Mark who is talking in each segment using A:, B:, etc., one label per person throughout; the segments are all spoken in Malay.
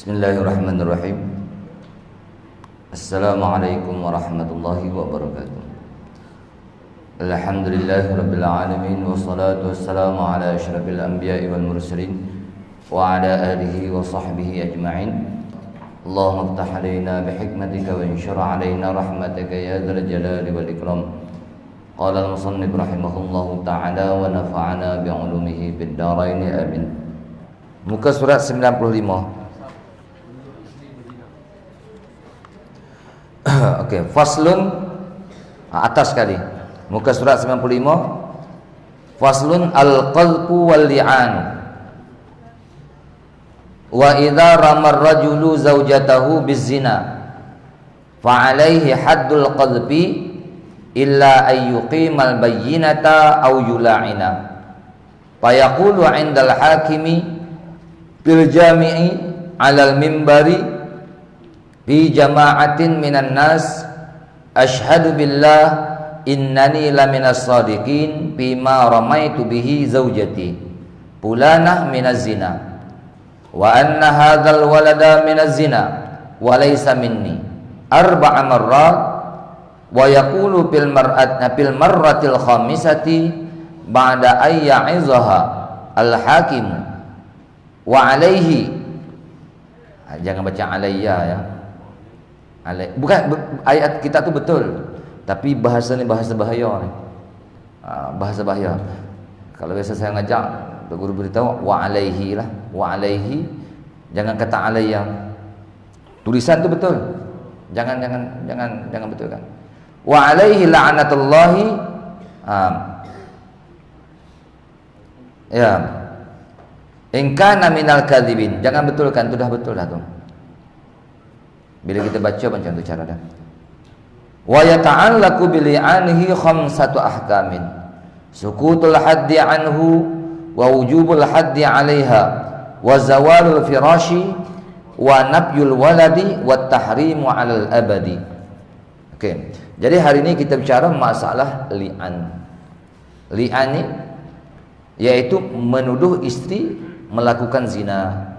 A: Bismillahirrahmanirrahim. Assalamualaikum warahmatullahi wabarakatuh. Alhamdulillahirabbil alamin wassalatu wassalamu ala asyrafil anbiya'i wal mursalin wa ala alihi wa sahbihi ajma'in. Allahumma iftah alaina bihikmatika wa anshur alaina rahmataka ya dzal jalali wal ikram. Qala al-musannif rahimahullahu ta'ala wa nafa'ana bi'ulumihi fid dharain amin. Muka surat 95. Okey, faslun atas sekali. Muka surat 95. Faslun al-qadhfu wal li'an. Wa idza ramar rajulu zaujatahu bizina fa alaihi haddul qadhfi illa ayyuqimal bayyinata aw yula'ina. Fa yaqulu 'indal hakimi bil jami'i 'alal minbari fi jama'atin minan nas asyhadu billah innani laminas sadiqin bima ramaitu bihi zaujati fulanah minaz zina wa anna hadzal walada minaz zina wa laysa minni arba'a marrat wa yaqulu fil marratil khamisati ba'da ay ya'izaha al hakim wa alaihi. Jangan baca alayya ya. Bukan ayat kita tu betul, tapi bahasa ni bahasa bahaya ni. Bahasa bahaya. Kalau biasa saya ngajak, guru beritahu wa alaihi lah, wa alaihi. Jangan kata alayya. Tulisan tu betul. Jangan betul kan. Wa alaihi la'natullahi. Ya. In kana minal kadzibin. Jangan betulkan, tu dah betul dah tu. Bila kita baca macam tu cara dia. Wa yata'allaqu bi li'anihi khamsatu ahkamin. Sukutul haddi anhu wa wujubul haddi 'alaiha wa zawalul firashi wa nafyul waladi wa tahrimu 'alal abadi. Okey. Jadi hari ini kita bicara masalah li'an. Li'an ni iaitu menuduh isteri melakukan zina.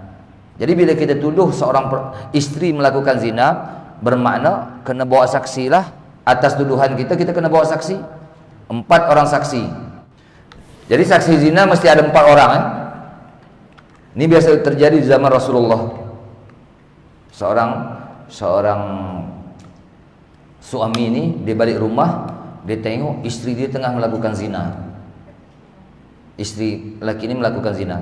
A: Jadi bila kita tuduh seorang isteri melakukan zina, bermakna kena bawa saksi lah. Atas tuduhan kita kena bawa saksi. 4 orang saksi. Jadi saksi zina mesti ada 4 orang. Ini biasa terjadi di zaman Rasulullah. Seorang suami ini dia balik rumah, dia tengok isteri dia tengah melakukan zina. Isteri lelaki ini melakukan zina.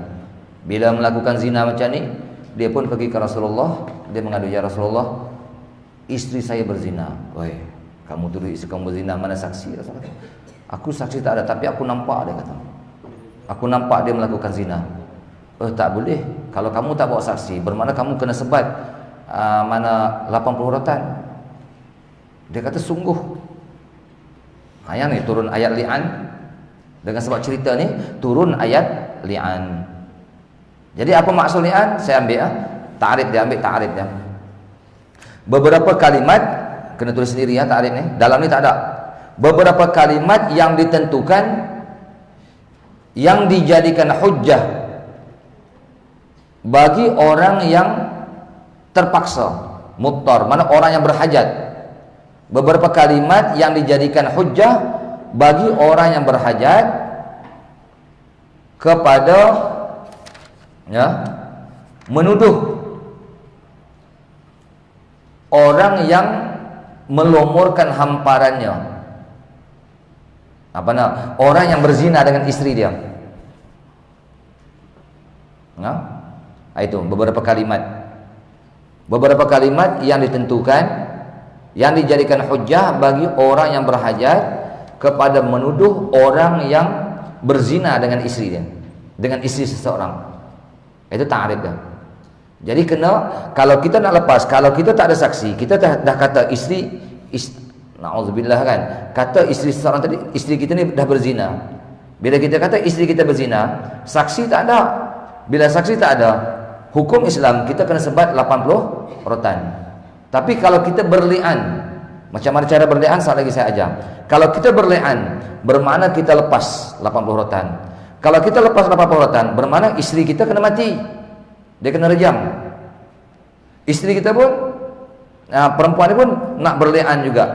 A: Bila melakukan zina macam ni, dia pun pergi ke Rasulullah. Dia mengadu, ya Rasulullah, isteri saya berzina. Woi, kamu tuduh isteri kamu berzina, mana saksi? Rasulullah, aku saksi tak ada, tapi aku nampak, dia kata. Aku nampak dia melakukan zina. Tak boleh. Kalau kamu tak bawa saksi, bermakna kamu kena sebat mana 80 rotan. Dia kata sungguh. Yang ni turun ayat li'an. Dengan sebab cerita ni turun ayat li'an. Jadi apa maksud li'an? Saya ambil ta'rif dia, ambil ta'rif dia. Beberapa kalimat kena tulis sendiri ya, ta'rif ni. Dalam ni tak ada. Beberapa kalimat yang ditentukan, yang dijadikan hujjah bagi orang yang terpaksa, muttar, mana orang yang berhajat. Beberapa kalimat yang dijadikan hujjah bagi orang yang berhajat kepada menuduh orang yang melumurkan hamparannya. Orang yang berzina dengan isteri dia. Itu beberapa kalimat. Beberapa kalimat yang ditentukan, yang dijadikan hujjah bagi orang yang berhajat kepada menuduh orang yang berzina dengan isteri dia, dengan isteri seseorang. Itu ta'rif dia. Jadi kalau kita nak lepas, kalau kita tak ada saksi, kita dah kata na'udzubillah kan, kata isteri seseorang tadi, isteri kita ni dah berzina. Bila kita kata isteri kita berzina, saksi tak ada. Bila saksi tak ada, hukum Islam kita kena sebat 80 rotan. Tapi kalau kita berli'an, macam mana cara berli'an, saat lagi saya ajar. Kalau kita berli'an, bermakna kita lepas 80 rotan. Kalau kita lepas 80 rotan, bermakna isteri kita kena mati. Dia kena rejam. Isteri kita pun, perempuan ini pun nak berlian juga.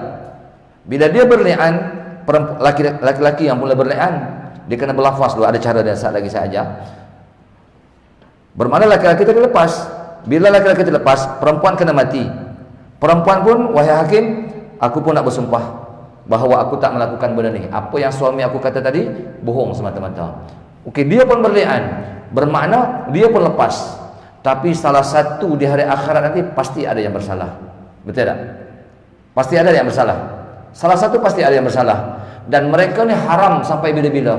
A: Bila dia berlian, laki-laki yang mula berlian, dia kena berlafaz dulu. Ada cara dia, saat lagi saya ajar. Bermakna laki-laki tadi lepas. Bila laki-laki terlepas, perempuan kena mati. Perempuan pun, wahai hakim, aku pun nak bersumpah bahawa aku tak melakukan benda ni. Apa yang suami aku kata tadi bohong semata-mata. Okey, dia pun berlian, bermakna dia pun lepas. Tapi salah satu di hari akhirat nanti pasti ada yang bersalah. Betul tak? Pasti ada yang bersalah. Salah satu pasti ada yang bersalah. Dan mereka ni haram sampai bila-bila.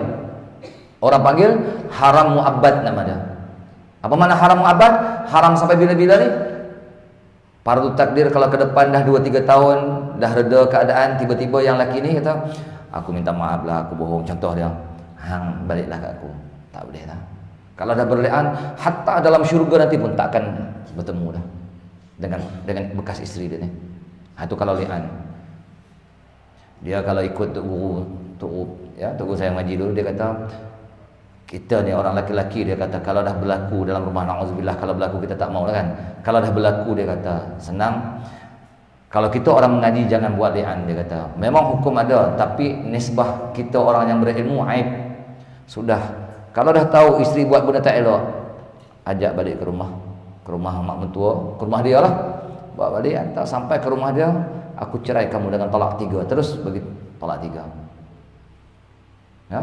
A: Orang panggil haram muabbad nama dia. Apa makna haram muabbad? Haram sampai bila-bila ni? Fardu takdir kalau ke depan dah 2-3 tahun, dah reda keadaan, tiba-tiba yang laki ni kata, aku minta maaf lah, aku bohong. Contoh dia, hang baliklah ke aku. Tak boleh lah. Kalau dah berlian, hatta dalam syurga nanti pun tak akan bertemu dah dengan bekas isteri dia ni. Itu kalau lian. Dia kalau ikut tok guru saya ngaji dulu, dia kata, kita ni orang laki-laki, dia kata kalau dah berlaku dalam rumah, na'udzubillah, kalau berlaku kita tak mau lah kan. Kalau dah berlaku, dia kata senang. Kalau kita orang mengaji jangan buat li'an, dia kata. Memang hukum ada, tapi nisbah kita orang yang berilmu aib. Sudah, kalau dah tahu isteri buat benda tak elok, ajak balik ke rumah mak mentua, ke rumah dia lah. Bawa balik, hantar sampai ke rumah dia, aku cerai kamu dengan talak 3. Terus bagi talak 3. Ya?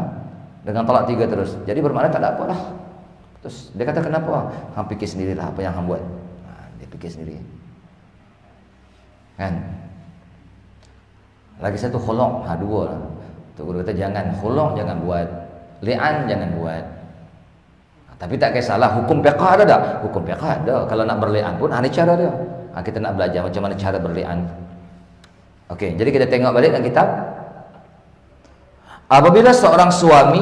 A: Dengan talak 3 terus. Jadi bermakna tak ada apa lah. Terus dia kata kenapa? Hang fikir sendirilah apa yang hang buat. Dia fikir sendiri. Kan? Lagi satu khuluk, 2 lah. Tok guru kata jangan khuluk, jangan buat. Li'an jangan buat. Tapi tak kisahlah, hukum fiqh ada tak? Hukum fiqh ada. Kalau nak berli'an pun ada cara dia. Kita nak belajar macam mana cara berli'an. Okey, jadi kita tengok balik dalam kitab. Apabila seorang suami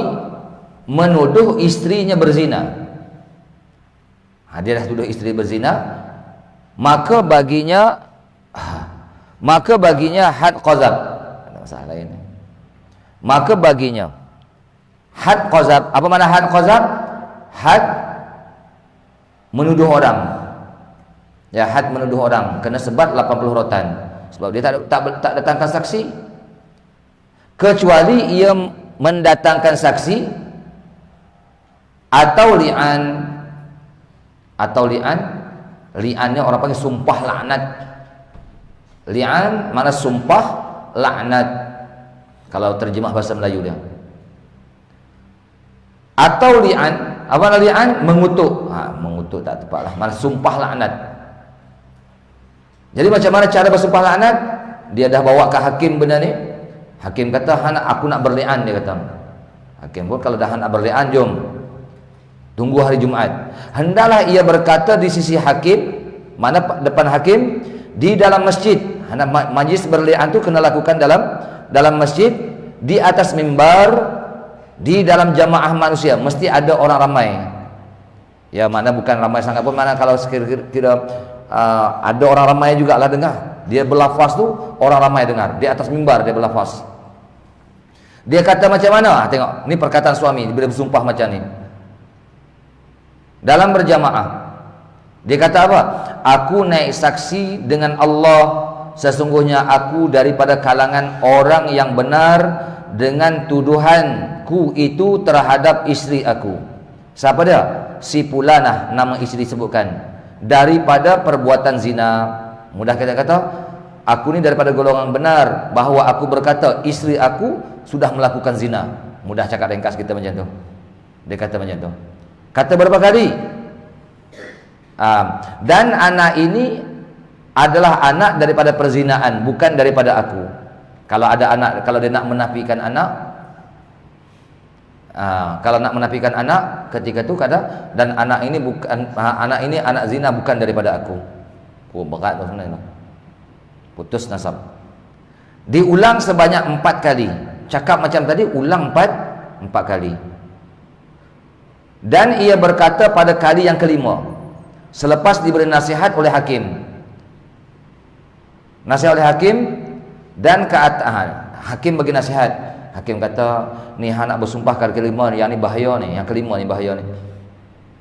A: menuduh istrinya berzina, dia dah tuduh isteri berzina, maka baginya had qazab. Ada masalah lain. Maka baginya had qazab. Apa makna had qazab? Had menuduh orang. Ya, had menuduh orang kena sebat 80 rotan. Sebab dia tak datangkan saksi. Kecuali ia mendatangkan saksi atau li'an. Li'annya orang panggil sumpah laknat. Li'an mana sumpah laknat kalau terjemah bahasa Melayu dia. Atau li'an, apa makna li'an? Mengutuk. Mengutuk tak tepat lah, mana sumpah laknat. Jadi macam mana cara bersumpah laknat? Dia dah bawa ke hakim benda ni. Hakim kata, aku nak berli'an, dia kata. Hakim pun kalau dah nak berli'an, jom tunggu hari Jumaat. Hendaklah ia berkata di sisi hakim, mana depan hakim, di dalam masjid. Majlis berli'an tu kena lakukan dalam masjid, di atas mimbar, di dalam jamaah manusia. Mesti ada orang ramai. Ya, mana bukan ramai sangat pun, mana kalau kira-kira ada orang ramai juga lah dengar. Dia berlafaz tu orang ramai dengar. Di atas mimbar dia berlafaz. Dia kata macam mana? Tengok, ni perkataan suami bila bersumpah macam ni. Dalam berjamaah, dia kata apa? Aku naik saksi dengan Allah, sesungguhnya aku daripada kalangan orang yang benar dengan tuduhanku itu terhadap isteri aku. Siapa dia? Si Fulanah, nama isteri sebutkan, daripada perbuatan zina. Mudah kita kata, aku ni daripada golongan benar, bahawa aku berkata isteri aku sudah melakukan zina. Mudah cakap ringkas kita macam tu. Dia kata macam tu. Kata berapa kali? Dan anak ini adalah anak daripada perzinaan, bukan daripada aku. Kalau ada anak, kalau dia nak menafikan anak, kalau nak menafikan anak, ketika itu kata, dan anak ini bukan, anak ini anak zina bukan daripada aku. Berat tu sebenarnya. Putus nasab. Diulang sebanyak 4 kali. Cakap macam tadi, ulang 4 kali. Dan ia berkata pada kali yang kelima, selepas diberi nasihat oleh hakim. Nasihat oleh hakim, dan hakim bagi nasihat. Hakim kata, ni hang nak bersumpah kali kelima, yang ni bahaya ni, yang kelima ni bahaya ni.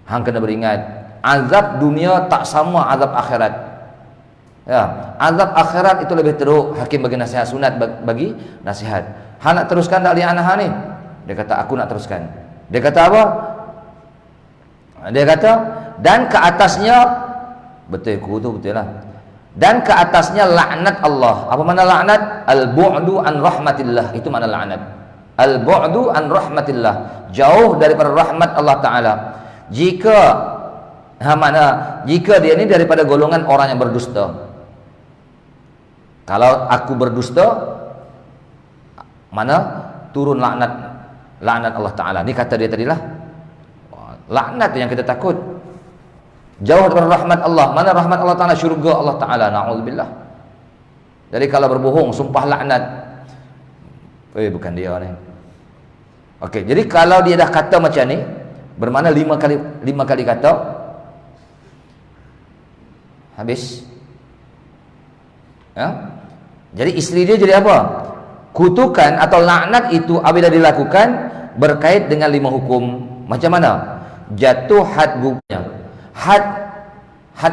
A: Hang kena beringat, azab dunia tak sama azab akhirat. Ya, azab akhirat itu lebih teruk. Hakim bagi nasihat, sunat bagi nasihat. Han nak teruskan tak li anak ni? Dia kata aku nak teruskan. Dia kata apa? Dia kata dan ke atasnya betul kudu betul lah. Dan ke atasnya laknat Allah. Apa makna laknat? Al-bu'du an rahmatillah. Itu makna laknat. Al-bu'du an rahmatillah. Jauh daripada rahmat Allah Taala. Jika dia ni daripada golongan orang yang berdusta. Kalau aku berdusta, mana turun laknat Allah Taala. Ni kata dia tadilah. Laknat yang kita takut. Jauh daripada rahmat Allah. Mana rahmat Allah Taala? Syurga Allah Taala. Na'udzubillah. Jadi kalau berbohong, sumpah laknat. Bukan dia ni. Okey, jadi kalau dia dah kata macam ni, bermakna 5 kali kata habis. Ya? Jadi isteri dia jadi apa? Kutukan atau laknat itu apabila dilakukan berkait dengan 5 hukum. Macam mana? Jatuh had gugurnya. Had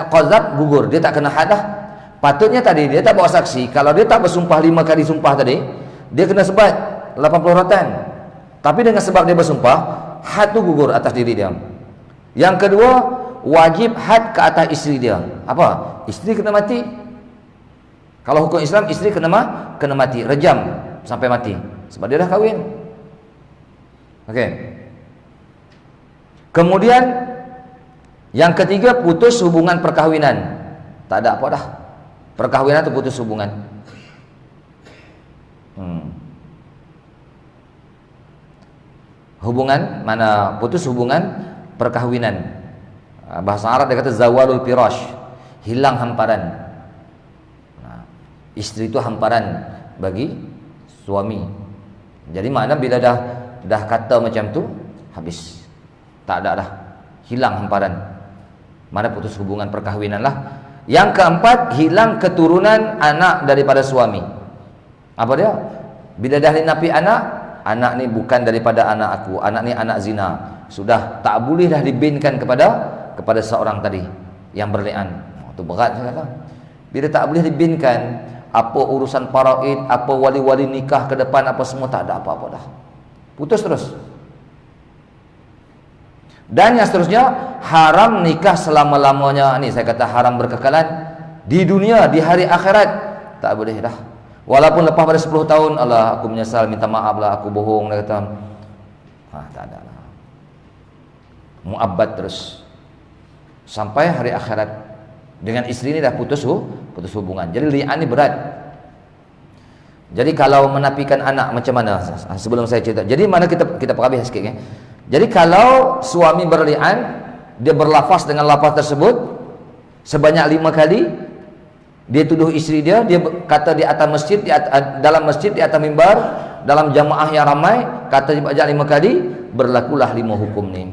A: qazab gugur. Dia tak kena had dah. Patutnya tadi dia tak bawa saksi. Kalau dia tak bersumpah 5 kali sumpah tadi, dia kena sebat 80 rotan. Tapi dengan sebab dia bersumpah, had tu gugur atas diri dia. Yang kedua, wajib had ke atas isteri dia. Apa? Isteri kena mati. Kalau hukum Islam, isteri kena mati, rejam sampai mati sebab dia dah kahwin. Okey. Kemudian yang ketiga, putus hubungan perkahwinan. Tak ada apa dah. Perkahwinan tu putus hubungan. Hubungan mana? Putus hubungan perkahwinan. Bahasa Arab dia kata zawalul firash, hilang hamparan. Isteri itu hamparan bagi suami. Jadi mana bila dah kata macam tu, habis. Tak ada dah. Hilang hamparan. Mana putus hubungan perkahwinan lah. Yang keempat, hilang keturunan anak daripada suami. Apa dia? Bila dah dinapi anak ni bukan daripada anak aku, anak ni anak zina. Sudah tak boleh dah dibinkan kepada seorang tadi yang berlian. Itu berat saya kata. Bila tak boleh dibinkan, apa urusan faraid, apa wali-wali nikah ke depan, apa semua tak ada apa-apa dah. Putus terus. Dan yang seterusnya, haram nikah selama-lamanya. Ni saya kata haram berkekalan di dunia, di hari akhirat. Tak boleh dah. Walaupun lepas pada 10 tahun, Allah aku menyesal, minta maaf lah, aku bohong, dia kata. Tak ada lah. Mu'abbad terus sampai hari akhirat. Dengan isteri ni dah putus hubungan. Jadi li'an ni berat. Jadi kalau menapikan anak macam mana? Sebelum saya cerita. Jadi mana kita perhabis sikit. Jadi kalau suami berli'an, dia berlafaz dengan lafaz tersebut sebanyak 5 kali. Dia tuduh isteri dia kata di atas masjid, dalam masjid, di atas mimbar, dalam jamaah yang ramai, kata banyak 5 kali, berlakulah 5 hukum ni.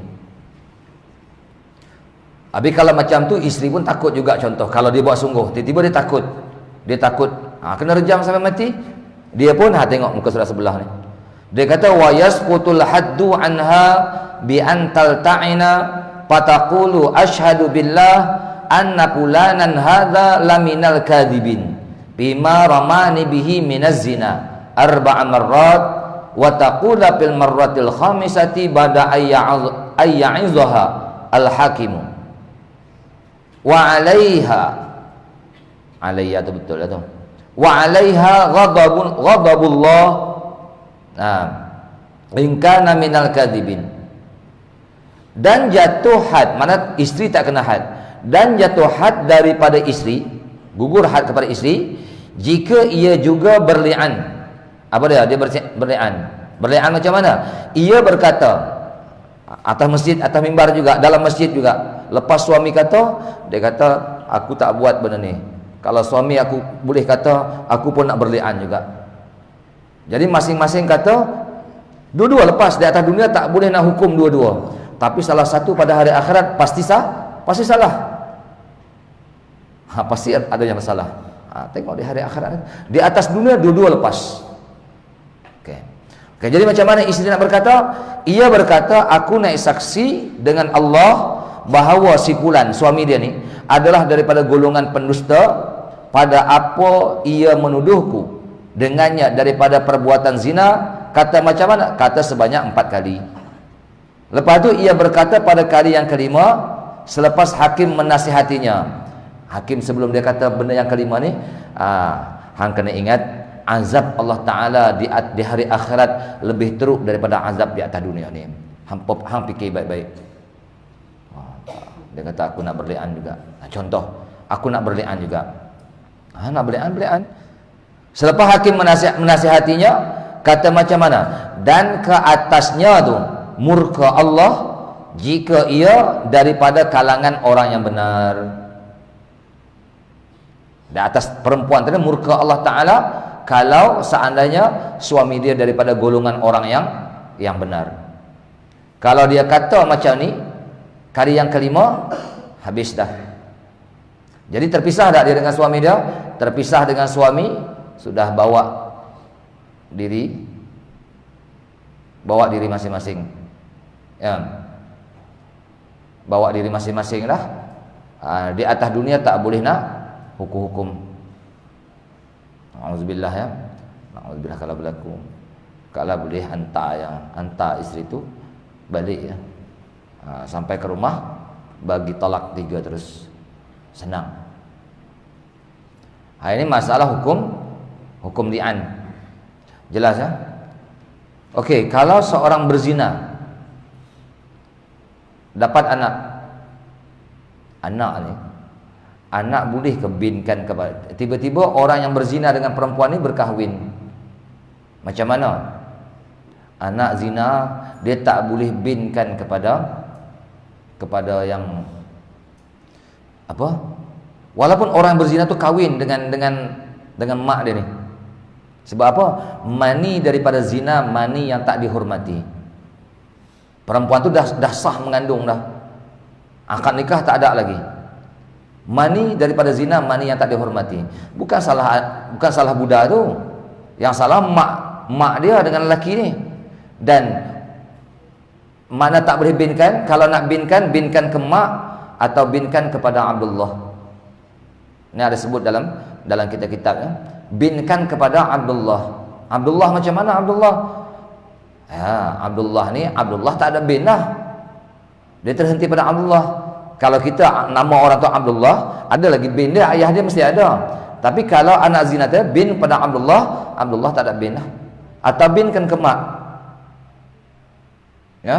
A: Habis kalau macam tu, isteri pun takut juga. Contoh, kalau dia buat sungguh, tiba-tiba dia takut kena rejam sampai mati. Dia pun tengok muka surah sebelah ni. Dia kata wa yasqutul haddu anha bi an talta'ina fataqulu asyhadu billah anna fulanan hadza laminal kadhibin bima ramani bihi minaz zina 4 marrat wa taqula fil marratil khamisati ba'da ayya'izaha al-hakimu wa 'alaiha itu betul lah tu. Wa 'alaiha ghadabullah in kana minal kadhibin. Dan jatuh had, mana isteri tak kena had. Dan jatuh had daripada isteri, gugur had kepada isteri jika ia juga berli'an. Apa dia? Dia berli'an. Berli'an macam mana? Ia berkata atas masjid, atas mimbar juga, dalam masjid juga. Lepas suami kata, dia kata aku tak buat benda ni. Kalau suami aku boleh kata, aku pun nak berli'an juga. Jadi masing-masing kata, dua-dua lepas. Di atas dunia tak boleh nak hukum dua-dua. Tapi salah satu pada hari akhirat pasti salah. Pasti ada yang salah. Tengok di hari akhirat. Di atas dunia dua-dua lepas. Okey, jadi macam mana isteri nak berkata? Ia berkata, aku naik saksi dengan Allah bahawa si fulan, suami dia ni, adalah daripada golongan pendusta, pada apa ia menuduhku dengannya daripada perbuatan zina, kata macam mana? Kata sebanyak 4 kali. Lepas tu ia berkata pada kali yang kelima, selepas hakim menasihatinya. Hakim sebelum dia kata benda yang kelima ni, hang kena ingat azab Allah Ta'ala di hari akhirat lebih teruk daripada azab di atas dunia ni. Hang fikir baik-baik. Dia kata aku nak berlian juga. Contoh, aku nak berlian juga. Nak berlian. Selepas hakim menasihatinya, kata macam mana? Dan ke atasnya tu murka Allah jika ia daripada kalangan orang yang benar. Di atas perempuan tadi murka Allah Ta'ala kalau seandainya suami dia daripada golongan orang yang benar. Kalau dia kata macam ni, kali yang kelima, habis dah. Jadi terpisah tak dia dengan suami dia? Terpisah dengan suami, sudah bawa diri masing-masing. Ya. Bawa diri masing-masing lah. Di atas dunia tak boleh nak hukum-hukum. Auzubillah ya. Auzubillah kalau berlaku. Kalau boleh hantar isteri tu balik ya. Sampai ke rumah bagi talak 3 terus. Senang. Ini masalah hukum li'an. Jelas ya? Okey, kalau seorang berzina dapat anak boleh kebinkan kepada, tiba-tiba orang yang berzina dengan perempuan ni berkahwin. Macam mana? Anak zina dia tak boleh binkan kepada yang apa? Walaupun orang berzina tu kahwin dengan mak dia ni. Sebab apa? Mani daripada zina, mani yang tak dihormati. Perempuan tu dah sah mengandung dah. Akad nikah tak ada lagi. Mani daripada zina, mani yang tak dihormati. Bukan salah budak tu. Yang salah mak dia dengan lelaki ni. Dan mana tak boleh binkan? Kalau nak binkan ke mak atau binkan kepada Abdullah. Ini ada sebut dalam kitab-kitab ya. Binkan kepada Abdullah. Abdullah macam mana Abdullah? Abdullah ni, Abdullah tak ada bin lah. Dia terhenti pada Abdullah. Kalau kita nama orang tu Abdullah, ada lagi bin dia, ayah dia mesti ada. Tapi kalau anak zina dia bin pada Abdullah, Abdullah tak ada bin lah. Atau binkan ke mak. Ya.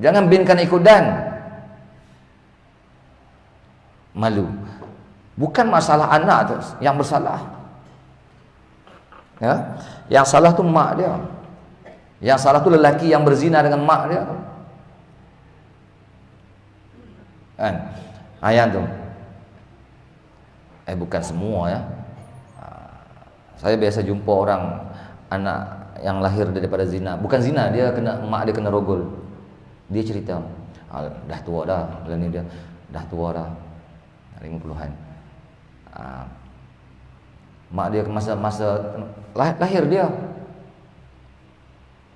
A: Jangan binkan ikut dan. Malu. Bukan masalah anak tu yang bersalah. Ya. Yang salah tu mak dia. Yang salah tu lelaki yang berzina dengan mak dia. Kan? Ayat tu. Bukan semua ya. Saya biasa jumpa orang anak yang lahir daripada zina. Bukan zina, dia mak dia kena rogol. Dia cerita, dah tua dah, ni dia dah tua dah. 50-an. Mak dia masa lahir dia,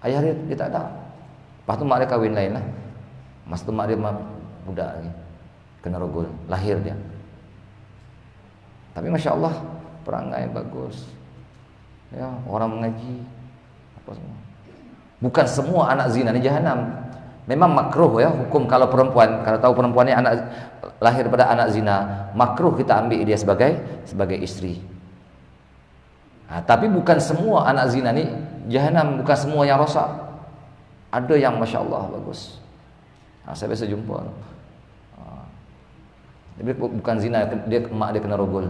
A: ayah dia tak ada. Lepas tu mak dia kahwin lain lah. Masa tu mak dia budak lagi, kena rogol, lahir dia. Tapi Masya Allah, perangai bagus ya, orang mengaji apa semua. Bukan semua anak zina ni jahanam. Memang makruh ya hukum kalau perempuan, kalau tahu perempuan ni lahir daripada anak zina, makruh kita ambil dia sebagai isteri. Tapi bukan semua anak zina ni jahanam, bukan semua yang rosak. Ada yang Masya Allah bagus. Saya biasa jumpa. Dia bukan zina, mak dia kena rogol.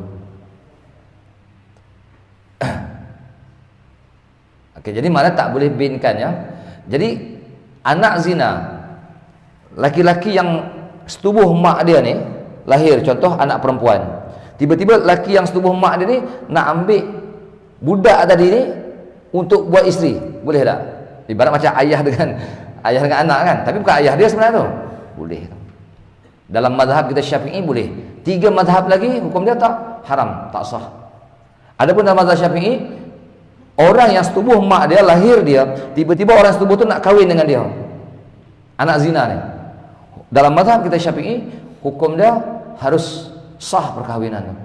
A: Okey, jadi mana tak boleh binkan ya. Jadi anak zina, laki-laki yang setubuh mak dia ni lahir, contoh anak perempuan. Tiba-tiba laki yang setubuh mak dia ni nak ambil budak tadi ni untuk buat isteri, boleh tak? Ibarat macam ayah dengan anak kan, tapi bukan ayah dia sebenarnya tu. Boleh. Dalam mazhab kita Syafi'i boleh. 3 mazhab lagi hukum dia tak haram, tak sah. Adapun dalam mazhab Syafi'i, orang yang setubuh mak dia, lahir dia, tiba-tiba orang setubuh tu nak kahwin dengan dia, anak zina ni. Dalam mazhab kita Syafi'i, hukum dia harus sah perkahwinan.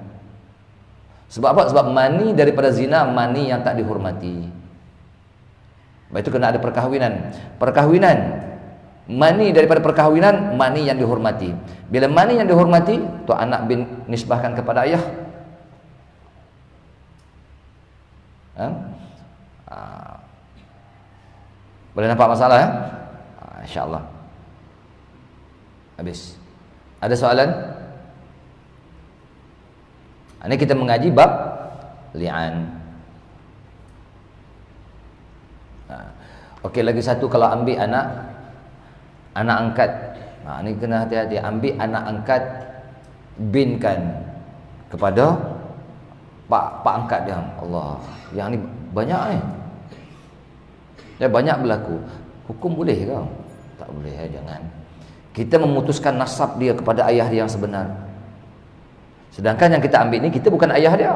A: Sebab apa? Sebab mani daripada zina, mani yang tak dihormati. Sebab itu kena ada perkahwinan. Perkahwinan, mani daripada perkahwinan, mani yang dihormati. Bila mani yang dihormati, tu anak bin nisbahkan kepada ayah. Boleh nampak masalah ya? InsyaAllah. Habis. Ada soalan? Ini kita mengaji bab li'an. Okey, lagi satu, kalau ambil anak angkat. Ini kena hati-hati. Ambil anak angkat, binkan kepada pak angkat dia. Allah, yang ni banyak banyak berlaku. Hukum boleh ke? Tak boleh, jangan. Kita memutuskan nasab dia kepada ayah dia yang sebenar. Sedangkan yang kita ambil ni, kita bukan ayah dia.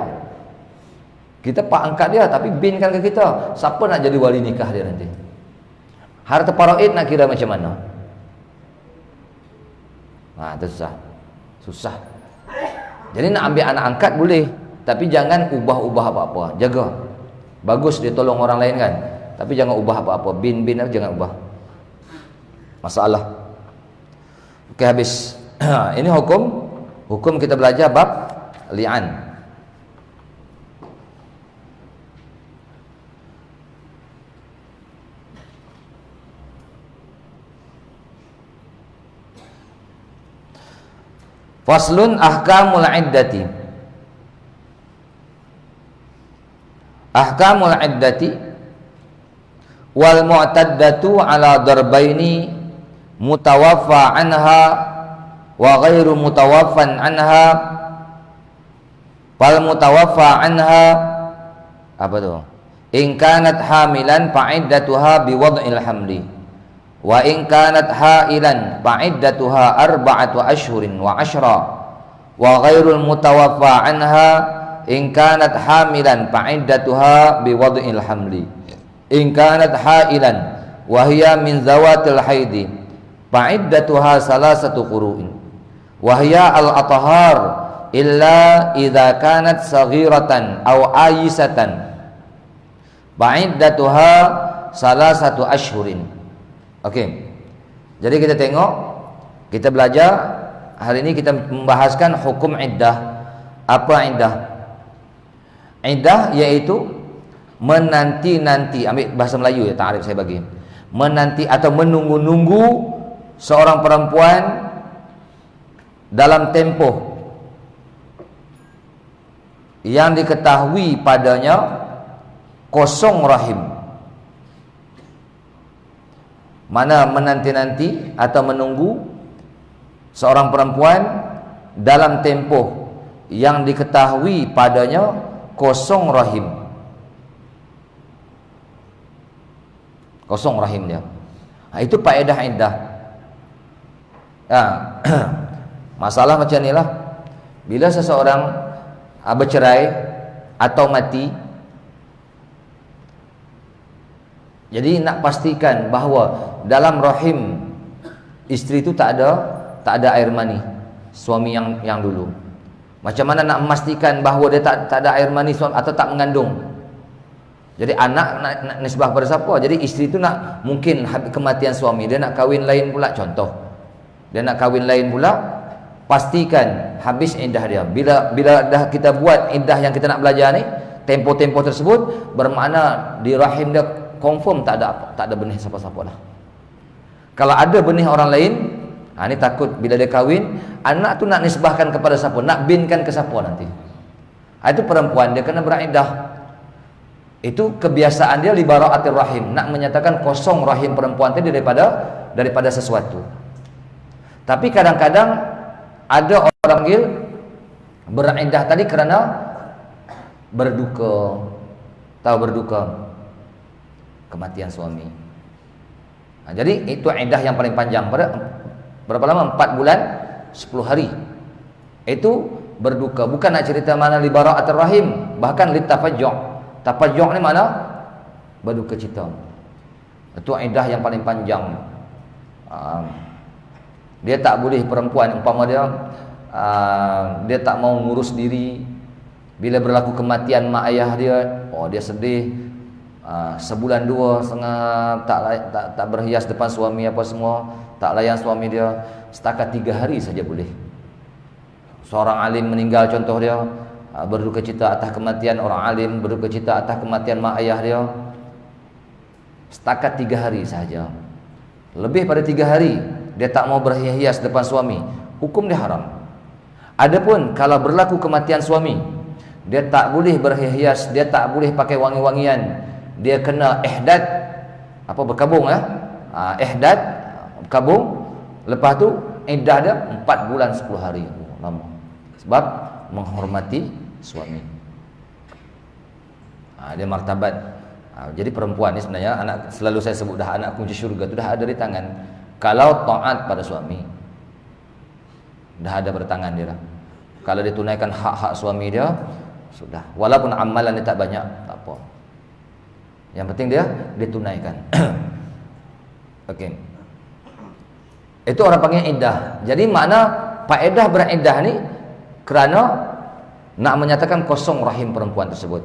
A: Kita pak angkat dia, tapi binkan ke kita. Siapa nak jadi wali nikah dia nanti? Harta faraid nak kira macam mana? Itu susah. Jadi nak ambil anak angkat boleh, tapi jangan ubah-ubah apa-apa. Jaga. Bagus dia tolong orang lain kan, tapi jangan ubah apa-apa. Bin jangan ubah. Masalah. Okey, habis. Ini hukum kita belajar bab li'an. Faslun ahkamul iddati. Ahkamul iddati wal mu'taddatu ala darbaini mutawaffa anha wa ghairu mutawaffan anha. Fal mutawaffa anha apa tu? In kanat hamilan fa'iddatuha biwad'il hamli. Wa in kanat hailan fa'iddatuha arba'atu ashhurin wa ashra. Wa ghairul mutawaffa anha in kanat hamilan fa'iddatuha biwad'il hamli. In kanat hailan wa hiya min zawatil haidi fa'iddatuha salasatu quru'in. Wa hiya al-athhar illa idza kanat saghiratan aw ayisatan fa'iddatuha salasatu ashhurin. Okey. Jadi kita tengok, kita belajar hari ini, kita membahaskan hukum iddah. Apa iddah? Iddah iaitu menanti-nanti. Ambil bahasa Melayu ya, takrif saya bagi. Menanti atau menunggu-nunggu seorang perempuan dalam tempoh yang diketahui padanya kosong rahim. Mana menanti-nanti atau menunggu seorang perempuan dalam tempoh yang diketahui padanya kosong rahim. Kosong rahim dia. Itu faedah iddah. Masalah macam inilah. Bila seseorang bercerai atau mati, jadi nak pastikan bahawa dalam rahim isteri itu tak ada air mani suami yang dulu. Macam mana nak memastikan bahawa dia tak ada air mani suami atau tak mengandung? Jadi anak nak nisbah pada siapa? Jadi isteri itu nak, mungkin kematian suami, dia nak kahwin lain pula, contoh. Dia nak kahwin lain pula, pastikan habis iddah dia. Bila dah kita buat iddah yang kita nak belajar ni, tempo-tempo tersebut bermakna di rahim dia confirm tak ada benih siapa-siapa dah. Kalau ada benih orang lain, ini takut bila dia kahwin, anak tu nak nisbahkan kepada siapa, nak binkan ke siapa nanti. Itu perempuan dia kena beriddah. Itu kebiasaan dia li bara'atir rahim, nak menyatakan kosong rahim perempuan tadi daripada sesuatu. Tapi kadang-kadang ada orang panggil beriddah tadi kerana berduka. Tahu berduka? Kematian suami. Jadi itu iddah yang paling panjang. Berapa lama? 4 bulan 10 hari. Itu berduka. Bukan nak cerita mana li bara'atir rahim, bahkan li tafajju'. Tafajju' ni mana? Berduka cita. Itu iddah yang paling panjang. Dia tak boleh, perempuan umpama dia tak mau ngurus diri, Bila berlaku kematian mak ayah dia, oh dia sedih, sebulan dua setengah tak berhias depan suami apa semua, tak layan suami dia, setakat 3 hari saja boleh. Seorang alim meninggal contoh dia, berduka cita atas kematian orang alim, berduka cita atas kematian mak ayah dia, setakat 3 hari saja. Lebih pada 3 hari dia tak mau berhias depan suami, hukum dia haram. Adapun kalau berlaku kematian suami, dia tak boleh berhias, dia tak boleh pakai wangi-wangian, dia kena ihdad, apa berkabung ihdad, kabung, lepas tu iddah dia 4 bulan 10 hari. Lama. Sebab menghormati suami. Dia martabat. Jadi perempuan ni sebenarnya, anak, selalu saya sebut dah, anak kunci syurga tu dah ada di tangan. Kalau taat pada suami, dah ada pada tangan dia dah. Kalau dia tunaikan hak-hak suami dia, sudah. Walaupun amalan dia tak banyak, tak apa. Yang penting dia tunaikan. Okey. Itu orang panggil iddah. Jadi makna faedah beriddah ni kerana nak menyatakan kosong rahim perempuan tersebut.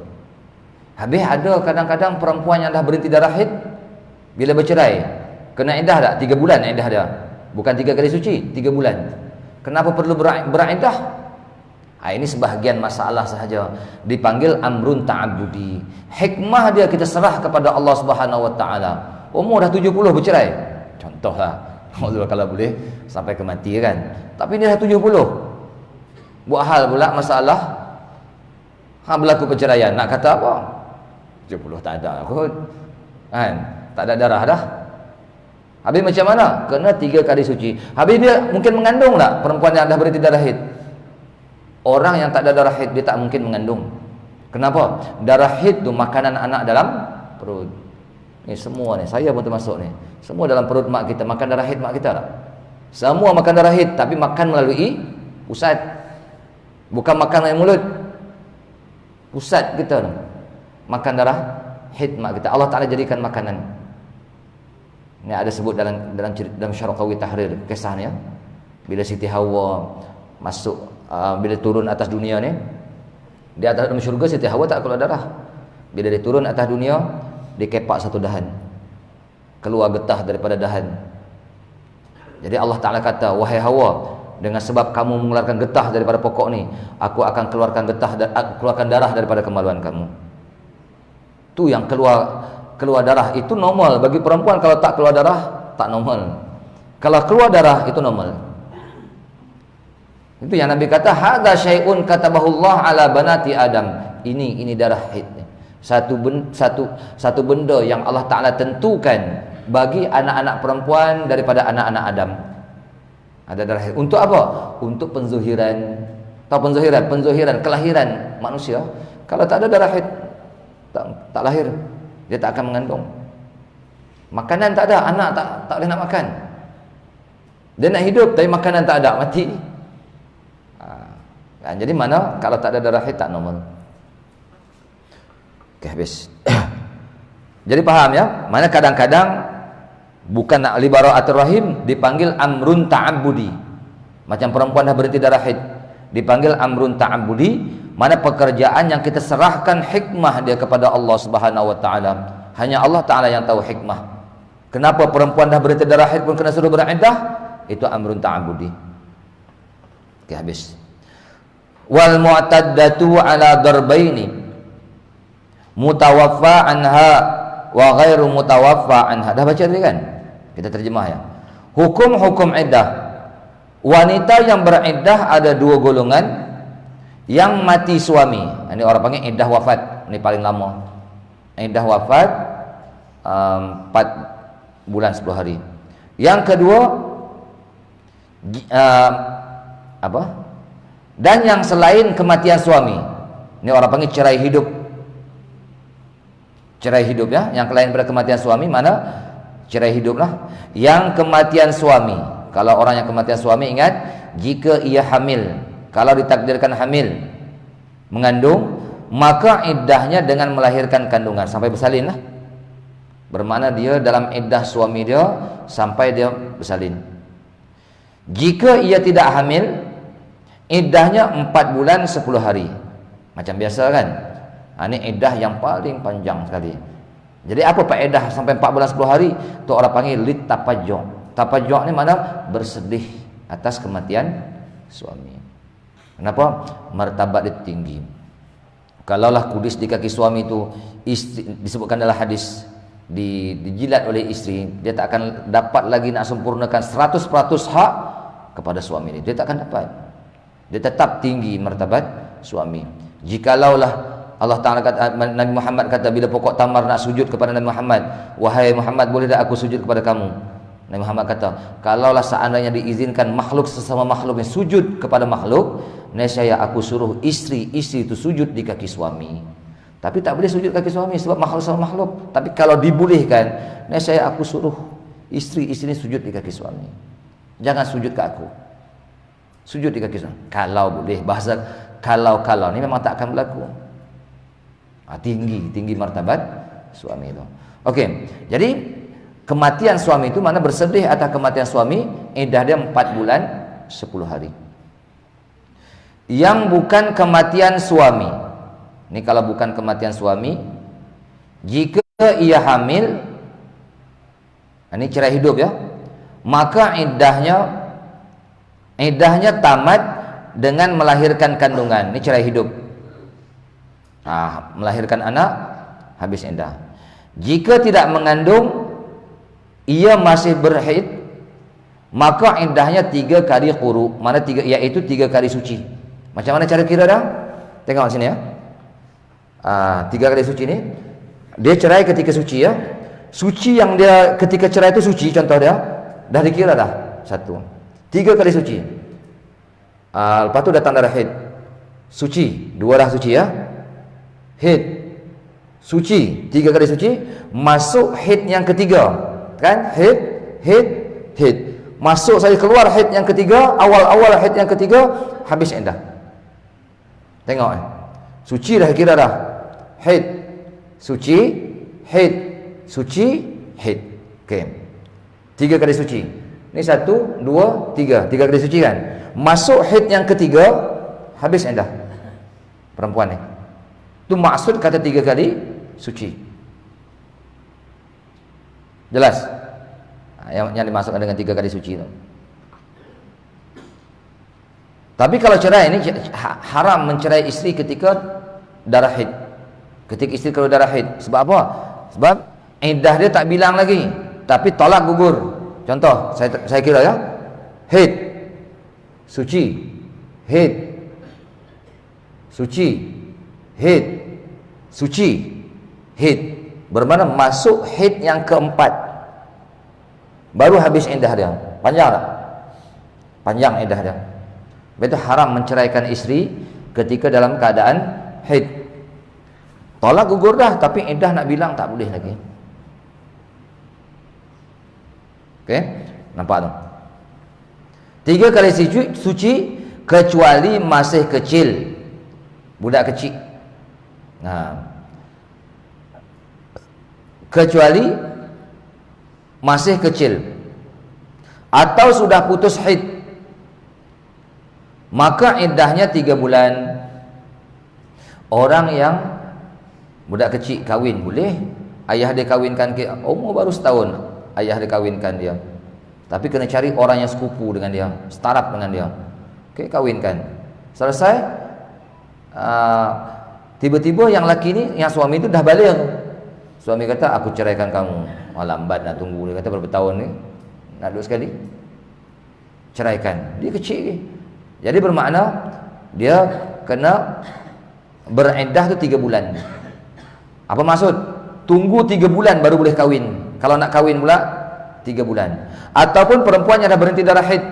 A: Habis ada kadang-kadang perempuan yang dah berhenti darah haid, bila bercerai kena iddah tak? 3 bulan iddah dia. Bukan 3 kali suci, 3 bulan. Kenapa perlu beriddah? Ini sebahagian masalah sahaja. Dipanggil amrun ta'abbudi. Hikmah dia kita serah kepada Allah Subhanahu wa taala. Umur dah 70 bercerai. Contohlah. Kalau boleh sampai ke mati kan. Tapi dia dah 70. Buat hal pula masalah berlaku perceraian. Nak kata apa? 70 tak ada kot. Kan? Tak ada darah dah. Habis macam mana? Kena 3 kali suci. Habis dia mungkin mengandung tak perempuan yang dah berhenti darah haid? Orang yang tak ada darah haid dia tak mungkin mengandung. Kenapa? Darah haid tu makanan anak dalam perut. Ni semua ni, saya pun termasuk ni. Semua dalam perut mak kita, makan darah haid mak kita tak? Semua makan darah haid, tapi makan melalui pusat. Bukan makan melalui mulut. Pusat kita tu makan darah haid mak kita. Allah Taala jadikan makanan. Ni ada sebut dalam Syaraqawi Tahrir kisah ni ya. Bila Siti Hawa masuk, bila turun atas dunia ni, di atas dalam syurga Siti Hawa tak keluar darah. Bila dia turun atas dunia, dikepak satu dahan, keluar getah daripada dahan. Jadi Allah Ta'ala kata, wahai Hawa, dengan sebab kamu mengeluarkan getah daripada pokok ni, aku akan keluarkan keluarkan darah daripada kemaluan kamu. Tu yang keluar darah itu normal. Bagi perempuan kalau tak keluar darah tak normal. Kalau keluar darah itu normal. Itu yang Nabi kata, hadza syai'un katabahullah ala banati Adam. Ini darah haid. Satu benda yang Allah Ta'ala tentukan bagi anak-anak perempuan daripada anak-anak Adam. Ada darah haid. Untuk apa? Untuk penzuhiran. Tahu penzuhiran, kelahiran manusia. Kalau tak ada darah haid, tak lahir, dia tak akan mengandung. Makanan tak ada, anak tak boleh nak makan. Dia nak hidup tapi makanan tak ada, mati. Jadi mana kalau tak ada darah haid tak normal. Okey, habis. Jadi faham ya? Mana kadang-kadang bukan nak libara'atul rahim dipanggil amrun ta'abbudi. Macam perempuan dah berhenti darah haid dipanggil amrun ta'abbudi, mana pekerjaan yang kita serahkan hikmah dia kepada Allah Subhanahu wa taala. Hanya Allah Taala yang tahu hikmah. Kenapa perempuan dah berhenti darah haid pun kena suruh beriddah? Itu amrun ta'abbudi. Okey, habis. Wal mu'taddatu ala darbaini, mutawaffa anha wa ghairu mutawaffa anha. Dah baca tadi kan? Kita terjemah ya. Hukum-hukum iddah. Wanita yang beriddah ada 2 golongan. Yang mati suami, ini orang panggil iddah wafat. Ini paling lama. Iddah wafat 4 bulan 10 hari. Yang kedua dan yang selain kematian suami. Ini orang panggil cerai hidup. Cerai hidup ya, yang lain daripada kematian suami, mana cerai hidup lah. Yang kematian suami, kalau orang yang kematian suami, ingat, jika ia hamil, kalau ditakdirkan hamil, mengandung, maka iddahnya dengan melahirkan kandungan sampai bersalin lah. Bermakna dia dalam iddah suami dia sampai dia bersalin. Jika ia tidak hamil, iddahnya 4 bulan 10 hari. Macam biasa kan. Ini iddah yang paling panjang sekali. Jadi apa faedah sampai 4 bulan 10 hari? Tu orang panggil lit tapajjuk. Tapajjuk ni mana? Bersedih atas kematian suami. Kenapa? Martabat dia tinggi. Kalaulah kudis di kaki suami itu istri, disebutkan dalam hadis, dijilat oleh istri, dia tak akan dapat lagi nak sempurnakan 100% hak kepada suami dia. Dia tak akan dapat. Dia tetap tinggi martabat suami. Jikalaulah Allah Ta'ala kata, Nabi Muhammad kata bila pokok tamar nak sujud kepada Nabi Muhammad, wahai Muhammad, boleh tak aku sujud kepada kamu? Nabi Muhammad kata, kalaulah seandainya diizinkan makhluk sesama makhluk yang sujud kepada makhluk, nescaya aku suruh istri itu sujud di kaki suami. Tapi tak boleh sujud kaki suami sebab makhluk sama makhluk. Tapi kalau dibolehkan, nescaya aku suruh istri ini sujud di kaki suami. Jangan sujud ke aku, sujud di kaki suami. Kalau boleh, bahasa kalau ni memang tak akan berlaku. Tinggi martabat suami itu. Okey, jadi kematian suami itu mana bersedih atas kematian suami, iddah dia 4 bulan 10 hari. Yang bukan kematian suami, ini kalau bukan kematian suami, jika ia hamil, ini cerai hidup ya, maka iddahnya tamat dengan melahirkan kandungan. Ini cerai hidup. Melahirkan anak, habis iddah. Jika tidak mengandung, ia masih berhaid, maka iddahnya 3 kali quru. Mana 3? Iaitu 3 kali suci. Macam mana cara kira dah? Tengok sini ya. 3 kali suci ni, dia cerai ketika suci ya. Suci yang dia ketika cerai itu suci, contoh dia dah dikira dah 1. 3 kali suci. Lepas tu datang darah haid, suci. 2 dah suci ya. Haid, suci. 3 kali suci. Masuk haid yang ketiga, kan? Haid. Masuk saya keluar haid yang ketiga, awal haid yang ketiga, habis iddah. Tengok suci dah kira dah. Haid, suci, haid, suci, haid. Okey. 3 kali suci. Ni 1, 2, 3. 3 kali suci kan? Masuk haid yang ketiga, habis iddah. Perempuan ni. Itu maksud kata 3 kali suci. Jelas? Yang dimasukkan dengan 3 kali suci itu. Tapi kalau cerai ini haram mencerai istri ketika darah haid. Ketika istri kalau darah haid. Sebab apa? Sebab iddah dia tak bilang lagi, tapi tolak gugur. Contoh, saya kira ya. Haid, suci, haid, suci, haid, suci, haid. Bermakna masuk haid yang keempat, baru habis iddah dia. Panjang tak? Panjang iddah dia. Itu haram menceraikan istri ketika dalam keadaan haid. Tolak gugur dah, tapi iddah nak bilang tak boleh lagi. Okey, nampak tu? 3 kali suci kecuali masih kecil, budak kecil. Kecuali masih kecil atau sudah putus haid, maka iddahnya 3 bulan. Orang yang budak kecil kahwin boleh, ayah dia kahwinkan ke umur baru setahun, ayah dia kahwinkan dia, tapi kena cari orang yang sekupu dengan dia, setaraf dengan dia. Okey, kahwinkan. Selesai, tiba-tiba yang laki ni, yang suami itu dah balik. Suami kata, aku ceraikan kamu. Lambat nak tunggu. Dia kata berapa tahun ni nak duduk sekali, ceraikan. Dia kecil ke. Jadi bermakna dia kena beriddah tu 3 bulan. Apa maksud? Tunggu 3 bulan baru boleh kahwin. Kalau nak kahwin pula 3 bulan. Ataupun perempuan yang dah berhenti darah haid,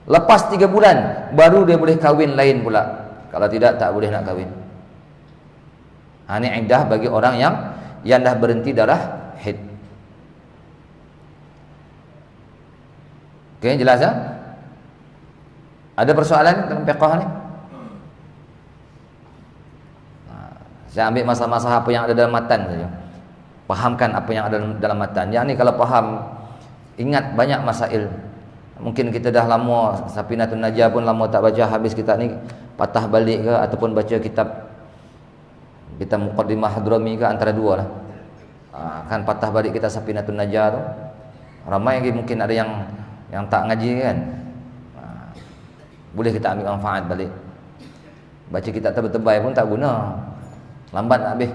A: lepas 3 bulan baru dia boleh kahwin lain pula. Kalau tidak, tak boleh nak kahwin. Ini iddah bagi orang yang dah berhenti darah haid. Okey, jelas ya? Ada persoalan dalam fiqh ni? Saya ambil masalah-masalah apa yang ada dalam matan saja. Fahamkan apa yang ada dalam matan. Yang ni kalau faham, ingat banyak masail. Mungkin kita dah lama Safinatun Najah pun lama tak baca, habis kita ni patah balik ke ataupun baca kitab Kita muqaddimah Hadrami ke antara dua lah. Kan patah balik kita Safinatun Najah tu. Ramai lagi mungkin ada yang tak ngaji kan. Boleh kita ambil manfaat balik. Baca kitab tebal-tebal pun tak guna. Lambat nak habis.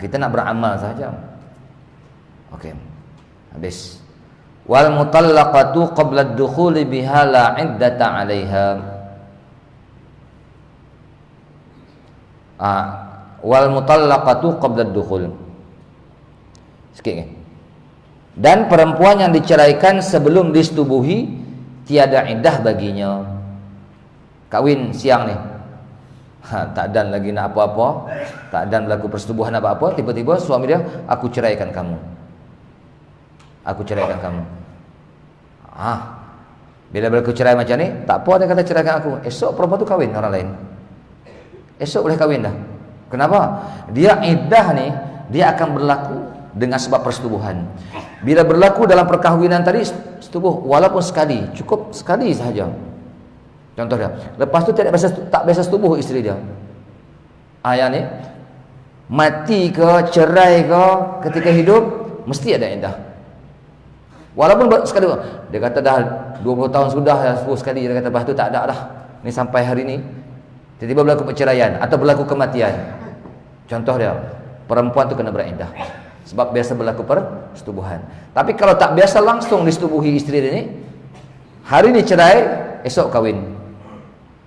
A: Kita nak beramal sahaja. Okey. Habis. Wal mutallaqatu qabla ad-dukhuli biha la 'iddata 'alaiha. Wal mutallaqatu qabla ad-dukhul. Sikit kan? Dan perempuan yang diceraikan sebelum disetubuhi tiada iddah baginya. Kahwin siang ni. Tak dan lagi nak apa-apa, tak dan berlaku persetubuhan apa-apa, tiba-tiba suami dia, aku ceraikan kamu. Aku ceraikan kamu. Bila berlaku cerai macam ni, tak apa dia kata ceraikan aku. Esok perempuan tu kahwin orang lain. Esok boleh kahwin dah. Kenapa? Dia iddah ni, dia akan berlaku dengan sebab persetubuhan. Bila berlaku dalam perkahwinan tadi, setubuh walaupun sekali, cukup sekali sahaja. Contoh dia, lepas tu tak biasa setubuh isteri dia. Yang ni mati ke, cerai ke, ketika hidup mesti ada iddah. Walaupun sekali, dia kata dah 20 tahun sudah dah setubuh sekali, dia kata lepas tu tak ada dah. Ni sampai hari ni tiba-tiba berlaku perceraian atau berlaku kematian. Contoh dia, perempuan tu kena beriddah sebab biasa berlaku persetubuhan. Tapi kalau tak biasa langsung disetubuhi isteri dia ni, hari ni cerai, esok kahwin.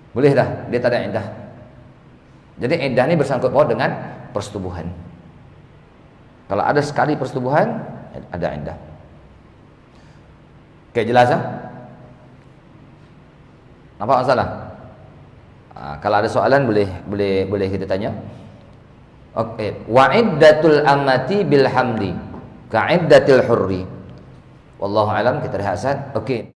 A: Boleh dah, dia tak ada iddah. Jadi iddah ni bersangkut paut dengan persetubuhan. Kalau ada sekali persetubuhan, ada iddah. Okey, jelas ah? Nampak masalah? Kalau ada soalan boleh kita tanya. Okey, wa iddatul amati bil hamdi ka iddatil hurri. Wallahu alam, kita rehat. Okey.